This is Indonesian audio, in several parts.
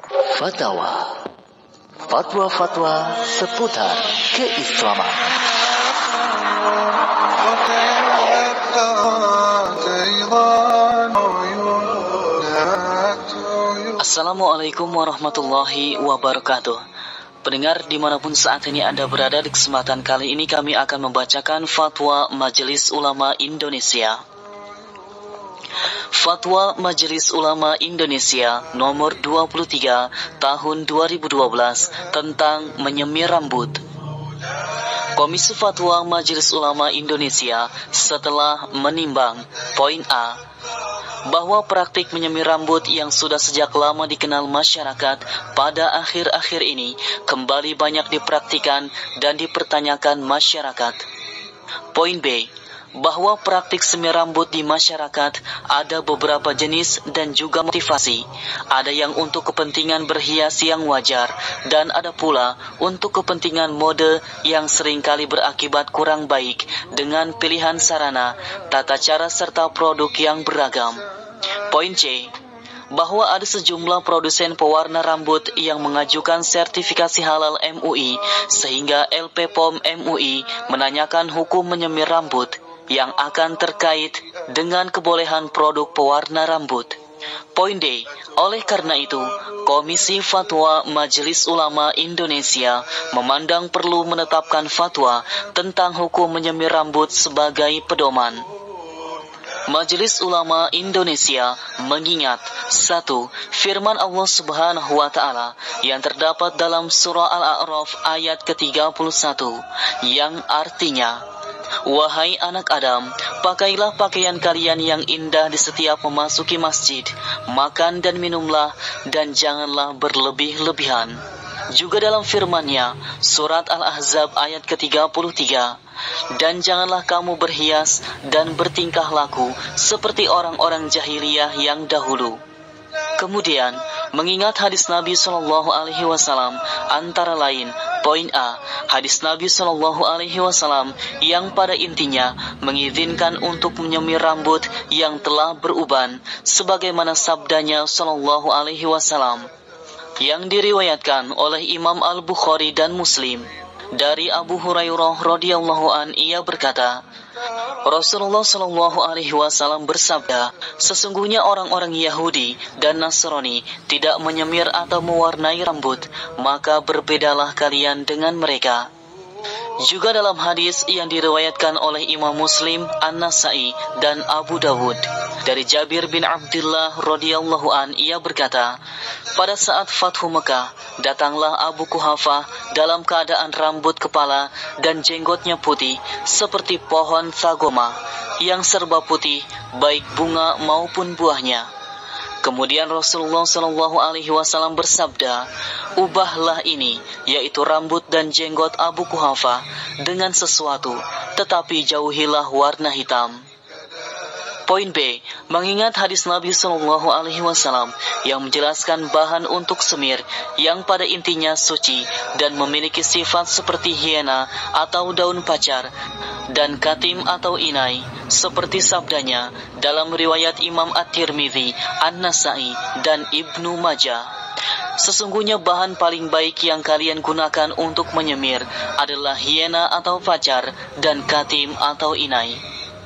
Fatwa, fatwa-fatwa seputar keislaman. Assalamualaikum warahmatullahi wabarakatuh. Pendengar dimanapun saat ini Anda berada, di kesempatan kali ini kami akan membacakan fatwa Majelis Ulama Indonesia. Fatwa Majelis Ulama Indonesia nomor 23 tahun 2012 tentang menyemir rambut. Komisi Fatwa Majelis Ulama Indonesia setelah menimbang poin A, bahwa praktik menyemir rambut yang sudah sejak lama dikenal masyarakat pada akhir-akhir ini kembali banyak dipraktikan dan dipertanyakan masyarakat. Poin B, bahwa praktik semir rambut di masyarakat ada beberapa jenis dan juga motivasi. Ada yang untuk kepentingan berhias yang wajar, dan ada pula untuk kepentingan mode yang seringkali berakibat kurang baik dengan pilihan sarana, tata cara serta produk yang beragam. Poin C, bahwa ada sejumlah produsen pewarna rambut yang mengajukan sertifikasi halal MUI, sehingga LP POM MUI menanyakan hukum menyemir rambut yang akan terkait dengan kebolehan produk pewarna rambut. Poin D, oleh karena itu, Komisi Fatwa Majelis Ulama Indonesia memandang perlu menetapkan fatwa tentang hukum menyemir rambut sebagai pedoman. Majelis Ulama Indonesia mengingat 1. Firman Allah Subhanahu wa Ta'ala yang terdapat dalam surah Al-A'raf ayat ke-31 yang artinya, "Wahai anak Adam, pakailah pakaian kalian yang indah di setiap memasuki masjid, makan dan minumlah, dan janganlah berlebih-lebihan." Juga dalam firman-Nya, surat Al-Ahzab ayat ke-33, "Dan janganlah kamu berhias dan bertingkah laku seperti orang-orang jahiliyah yang dahulu." Kemudian, mengingat hadis Nabi SAW, antara lain, poin A, hadis Nabi SAW yang pada intinya mengizinkan untuk menyemir rambut yang telah beruban, sebagaimana sabdanya SAW, yang diriwayatkan oleh Imam Al-Bukhari dan Muslim. Dari Abu Hurairah radhiyallahu an, ia berkata, Rasulullah SAW bersabda, "Sesungguhnya orang-orang Yahudi dan Nasrani tidak menyemir atau mewarnai rambut, maka berbedalah kalian dengan mereka." Juga dalam hadis yang diriwayatkan oleh Imam Muslim, An-Nasai, dan Abu Dawud, dari Jabir bin Abdullah radhiyallahu an, ia berkata, pada saat Fathu Mekah, datanglah Abu Kuhafah dalam keadaan rambut kepala dan jenggotnya putih seperti pohon sagoma yang serba putih, baik bunga maupun buahnya. Kemudian Rasulullah SAW bersabda, "Ubahlah ini, yaitu rambut dan jenggot Abu Kuhafah, dengan sesuatu, tetapi jauhilah warna hitam." Poin B, mengingat hadis Nabi SAW yang menjelaskan bahan untuk semir yang pada intinya suci dan memiliki sifat seperti hiena atau daun pacar, dan katim atau inai, seperti sabdanya dalam riwayat Imam At-Tirmidzi, An-Nasai, dan Ibnu Majah, "Sesungguhnya bahan paling baik yang kalian gunakan untuk menyemir adalah hiena atau pacar dan katim atau inai."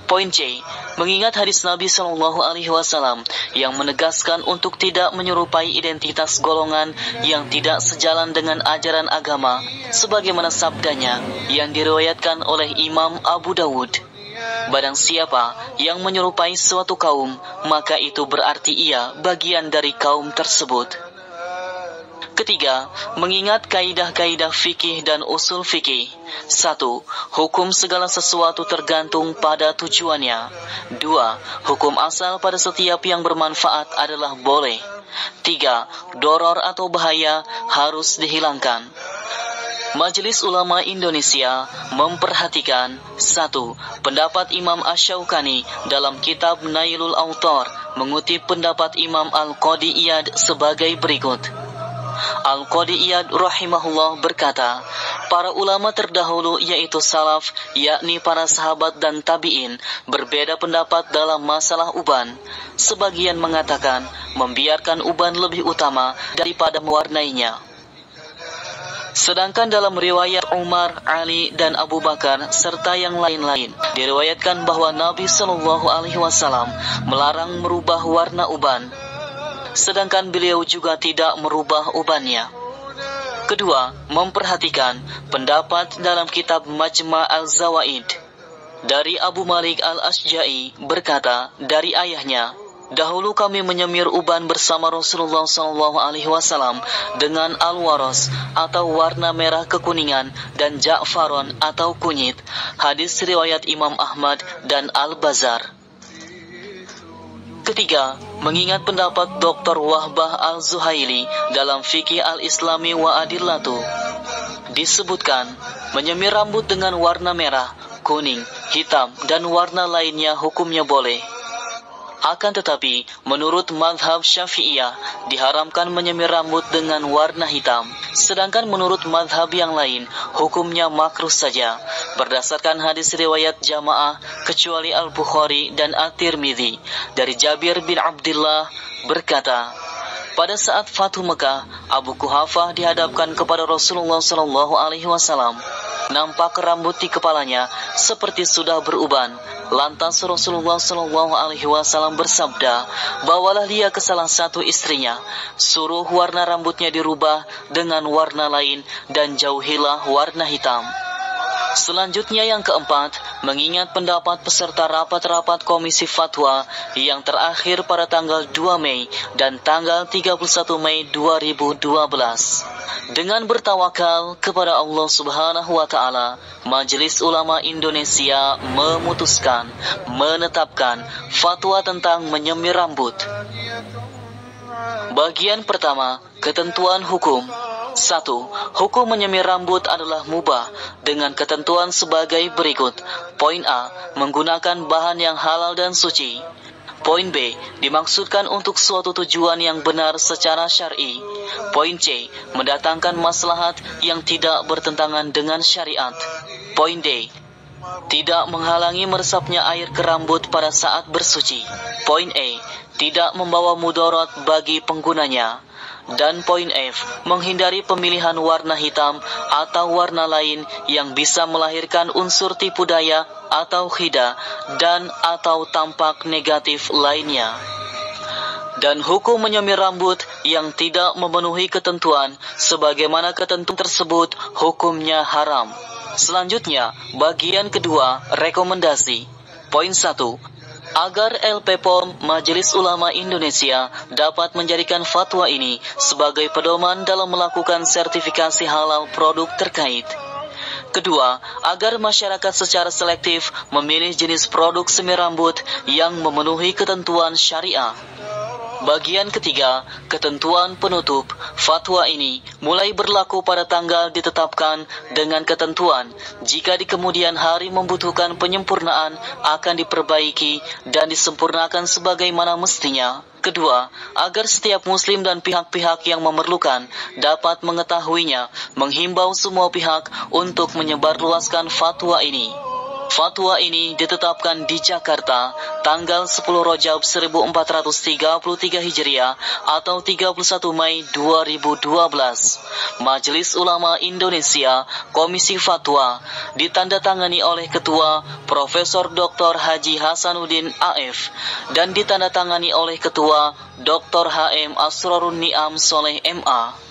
Poin C, mengingat hadis Nabi SAW yang menegaskan untuk tidak menyerupai identitas golongan yang tidak sejalan dengan ajaran agama, sebagaimana sabdanya yang diriwayatkan oleh Imam Abu Dawud, "Barang siapa yang menyerupai suatu kaum, maka itu berarti ia bagian dari kaum tersebut." Ketiga, mengingat kaidah-kaidah fikih dan usul fikih. 1. Hukum segala sesuatu tergantung pada tujuannya. 2. Hukum asal pada setiap yang bermanfaat adalah boleh. 3. Doror atau bahaya harus dihilangkan. Majelis Ulama Indonesia memperhatikan 1. Pendapat Imam Asy-Syaukani dalam kitab Nailul Autar mengutip pendapat Imam Al-Qadi Iyad sebagai berikut. Al-Qadi Iyad rahimahullah berkata, para ulama terdahulu yaitu salaf, yakni para sahabat dan tabi'in, berbeda pendapat dalam masalah uban. Sebagian mengatakan membiarkan uban lebih utama daripada mewarnainya. Sedangkan dalam riwayat Umar, Ali, dan Abu Bakar serta yang lain-lain diriwayatkan bahwa Nabi Shallallahu Alaihi Wasallam melarang merubah warna uban, sedangkan beliau juga tidak merubah ubannya. Kedua, memperhatikan pendapat dalam kitab Majma' al-Zawaid dari Abu Malik al-Asja'i berkata dari ayahnya, dahulu kami menyemir uban bersama Rasulullah SAW dengan al-waros atau warna merah kekuningan dan ja'faron atau kunyit. Hadis riwayat Imam Ahmad dan Al-Bazar. Ketiga, mengingat pendapat Dr. Wahbah Al-Zuhaili dalam Fikih Al-Islami wa Adillatu. Disebutkan, menyemir rambut dengan warna merah, kuning, hitam, dan warna lainnya hukumnya boleh. Akan tetapi, menurut madhab Syafi'iyah, diharamkan menyemir rambut dengan warna hitam. Sedangkan menurut madhab yang lain, hukumnya makruh saja. Berdasarkan hadis riwayat jamaah, kecuali Al-Bukhari dan At-Tirmidzi, dari Jabir bin Abdullah berkata, pada saat Fathu Mekah, Abu Quhafah dihadapkan kepada Rasulullah SAW. Nampak rambut di kepalanya seperti sudah beruban. Lantas Rasulullah SAW bersabda, bawalah dia ke salah satu istrinya, suruh warna rambutnya dirubah dengan warna lain dan jauhilah warna hitam. Selanjutnya yang keempat, mengingat pendapat peserta rapat-rapat Komisi Fatwa yang terakhir pada tanggal 2 Mei dan tanggal 31 Mei 2012. Dengan bertawakal kepada Allah Subhanahu wa Ta'ala, Majelis Ulama Indonesia memutuskan, menetapkan fatwa tentang menyemir rambut. Bagian pertama, ketentuan hukum. 1. Hukum menyemir rambut adalah mubah dengan ketentuan sebagai berikut. Poin A, menggunakan bahan yang halal dan suci. Poin B, dimaksudkan untuk suatu tujuan yang benar secara syar'i. Poin C, mendatangkan maslahat yang tidak bertentangan dengan syariat. Poin D, tidak menghalangi meresapnya air ke rambut pada saat bersuci. Poin E, tidak membawa mudarat bagi penggunanya. Dan poin F, menghindari pemilihan warna hitam atau warna lain yang bisa melahirkan unsur tipu daya atau khida dan atau tampak negatif lainnya. Dan hukum menyemir rambut yang tidak memenuhi ketentuan sebagaimana ketentuan tersebut hukumnya haram. Selanjutnya, bagian kedua, rekomendasi. Poin 1. Agar LP POM Majelis Ulama Indonesia dapat menjadikan fatwa ini sebagai pedoman dalam melakukan sertifikasi halal produk terkait. Kedua, agar masyarakat secara selektif memilih jenis produk semir rambut yang memenuhi ketentuan syariah. Bagian ketiga, ketentuan penutup. Fatwa ini mulai berlaku pada tanggal ditetapkan dengan ketentuan jika di kemudian hari membutuhkan penyempurnaan akan diperbaiki dan disempurnakan sebagaimana mestinya. Kedua, agar setiap muslim dan pihak-pihak yang memerlukan dapat mengetahuinya, menghimbau semua pihak untuk menyebarluaskan fatwa ini. Fatwa ini ditetapkan di Jakarta tanggal 10 Rajab 1433 Hijriah atau 31 Mei 2012. Majelis Ulama Indonesia Komisi Fatwa ditandatangani oleh Ketua Profesor Dr. Haji Hasanuddin AF dan ditandatangani oleh Ketua Dr. HM Asrorun Ni'am Soleh MA.